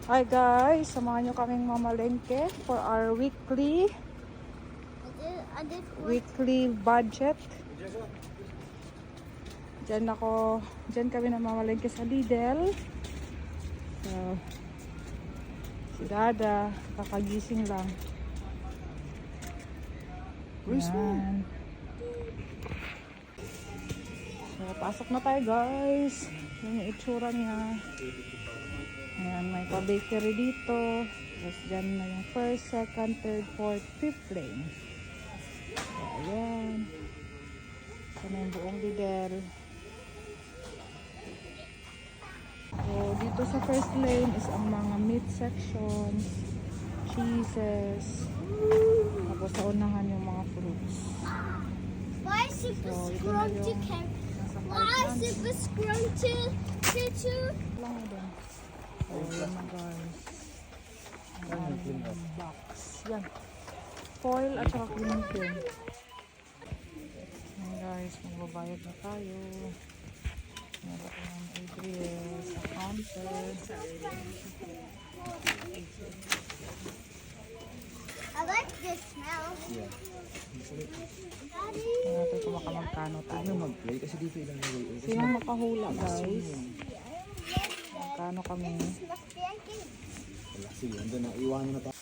Hi guys, samahan nyo kaming mamalengke for our weekly budget. Diyan kami na mamalengke sa Lidl. So, si Dada, kakagising lang. Yan. So, pasok na tayo guys. Yan yung itsura niya. Ayan, may pa-bakery dito. Tapos dyan na yung first, second, third, fourth, fifth lane. So, ayan. Ito na yung buong Lidl. So, dito sa first lane is ang mga meat sections, cheeses, tapos sa unahan yung mga fruits. Why super So, ito na scrunchy yung carrot? nasa Why pipeline. super scrunchy choo? Lang din. So, yan na guys. Ayan, box. Yan. Foil at saka clean film. Yan guys, magbabayad na tayo. Meron ko ng Adriel sa counter. I like this smell. Yeah. Daddy. Tingnan natin kung makamagkano tayo. Mag-play kasi dito ilang way. Sino makahula guys? Magkano kami? Smells stinky. Wala, sige, andun na. Iwanan na tayo.